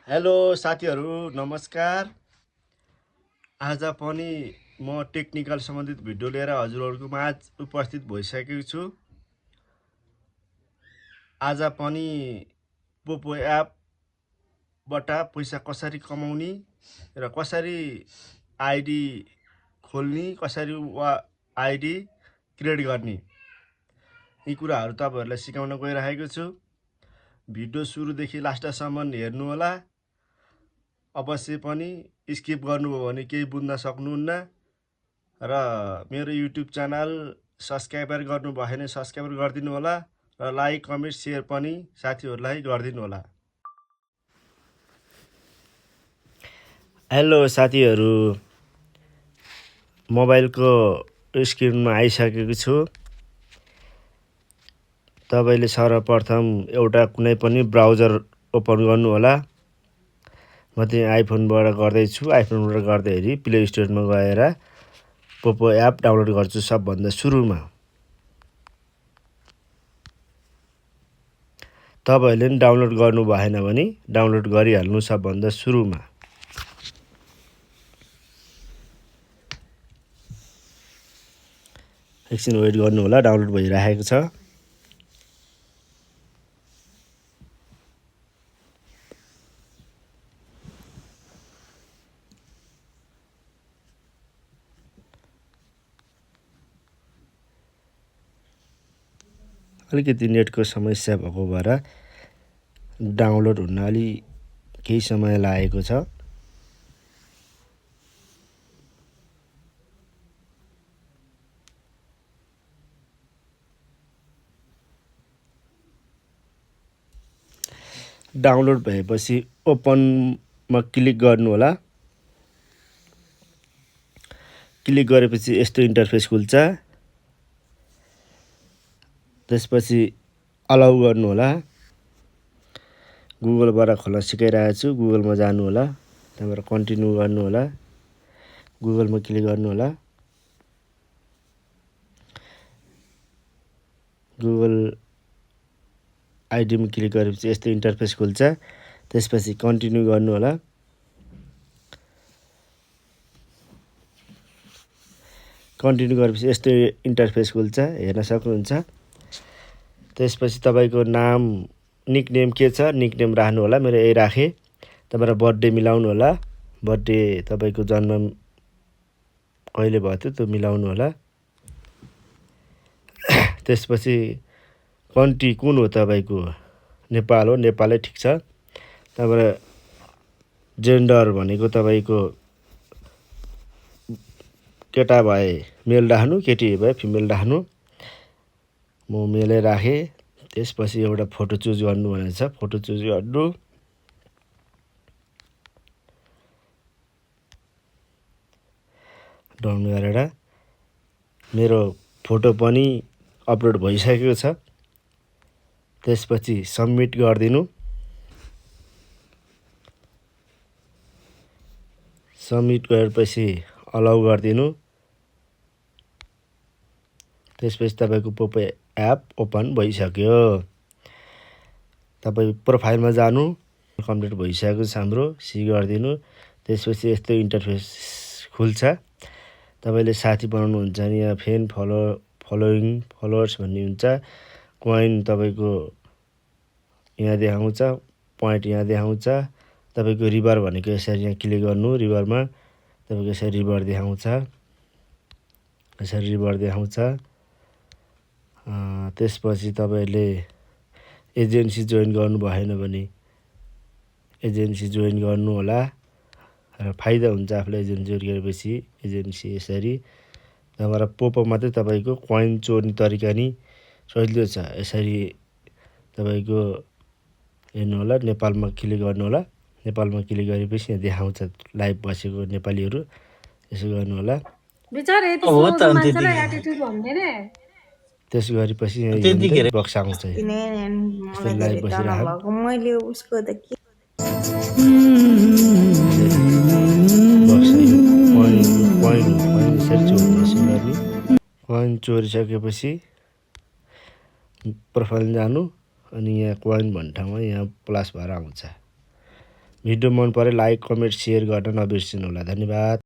Hello साथीहरू नमस्कार। आज पनि म टेक्निकल सम्बन्धित भिडियो लिएर हजुरहरूको माझ उपस्थित भइसकेको छु। आज पनि पोपो एपबाट पैसा कसरी कमाउने र कसरी आइडी खोल्ने, कसरी आइडी क्रिएट गर्ने, यी कुराहरू तपाईहरुलाई सिकाउन गइरहेको छु। भिडियो सुरुदेखि लास्टसम्म हेर्नु होला। अवश्य पनि स्किप गर्नुभयो भने केही बुझ्न सक्नुहुन्न र मेरो युट्युब च्यानल सब्स्क्राइबर गर्नु भएन सब्स्क्राइब गरिदिनु होला र लाइक कमेन्ट शेयर पनि साथीहरूलाई गरिदिनु होला। हेलो साथीहरू, मोबाइलको स्क्रिनमा आइसकेको छु। तपाईले सर्वप्रथम एउटा कुनै पनि ब्राउजर ओपन गर्नु होला। म चाहिँ आइफोनबाट गर्दैछु। आइफोनबाट गर्दाखेरि प्ले स्टोरमा गएर पोपो एप डाउनलोड गर्छु सबभन्दा सुरुमा। तपाईले नि डाउनलोड गर्नु भएन भने डाउनलोड गरिहाल्नु सबभन्दा सुरुमा। एकछिन वेट गर्नु होला, डाउनलोड भइरहेको छ। अलिकति नेटको समस्या भएको भएर डाउनलोड हुन अलि केही समय लागेको छ। डाउनलोड भएपछि ओपनमा क्लिक गर्नु होला। क्लिक गरेपछि यस्तो इन्टरफेस खुल्छ। त्यसपछि अलाउ गर्नु होला। गुगलबाट खोल्न सिकाइरहेको छु। गुगलमा जानु होला, त्यहाँबाट कन्टिन्यू गर्नु होला। गुगलमा क्लिक गर्नु होला। गुगल आइडीमा क्लिक गरेपछि यस्तो इन्टरफेस खुल्छ। त्यसपछि कन्टिन्यू गर्नु होला। कन्टिन्यू गरेपछि यस्तो इन्टरफेस खुल्छ, हेर्न सक्नुहुन्छ। त्यसपछि तपाईको नाम निकनेम के छ, निकनेम राख्नु होला। मेरो यही राखे। तपाईहरु बर्थडे मिलाउनु होला। बर्थडे तपाईको जन्म कहिले भयो त्यो मिलाउनु होला। त्यसपछि कन्ट्री कुन हो तपाईको, नेपाल हो, नेपालै ठिक छ। त्यहाँबाट जेन्डर भनेको तपाईको केटा भए मेल राख्नु, केटी भए फिमेल राख्नु। म मेलै राखे। त्यसपछि एउटा फोटो चुज गर्नु भनेको छ, फोटो चुज गर्नु। डाउन गरेर मेरो फोटो पनि अपलोड भइसकेको छ। त्यसपछि सबमिट गरिदिनु। सबमिट गरेपछि अलाउ गरिदिनु। त्यसपछि तपाईको पोपो एप ओपन भइसक्यो। तपाई प्रोफाइलमा जानु। कम्प्लिट भइसकेको छ हाम्रो, सी गरिदिनु। त्यसपछि यस्तो इन्टरफेस खुल्छ। तपाईले साथी बनाउनुहुन्छ भने यहाँ फ्रेन्ड फलोवर्स भन्ने हुन्छ। कोइन तपाईको यहाँ देखाउँछ, पोइन्ट यहाँ देखाउँछ। तपाईको रिवार्ड भनेको यसरी यहाँ क्लिक गर्नु। रिवार्डमा तपाईको यसरी रिवार्ड देखाउँछ। यसरी रिवार्ड देखाउँछ। त्यसपछि तपाईले एजेन्सी जोइन गर्नु भएन भने एजेन्सी जोइन गर्नु होला र फाइदा हुन्छ आफुलाई एजेन्सी जोइन गरेपछि। एजेन्सी यसरी त्यहाँबाट पोपोमा चाहिँ तपाईको कोइन चोर्ने तरिका नि सजिलो छ। यसरी तपाईको हेर्नु होला, नेपालमा क्लिक गर्नु होला। नेपालमा क्लिक गरेपछि यहाँ देखाउँछ लाइभ बसेको नेपालीहरू। यसो गर्नु होला। त्यसो गरेपछि यहाँ बक्स आउँछ। लाइभ बसिरहेको मैले उसको त के कोइन चोरिसकेपछि प्रोफाइल जानु अनि यहाँ कोइन भन्ने ठाउँमा यहाँ प्लस भएर आउँछ। भिडियो मन परे लाइक कमेन्ट सेयर गर्न नबिर्सिनु होला। धन्यवाद।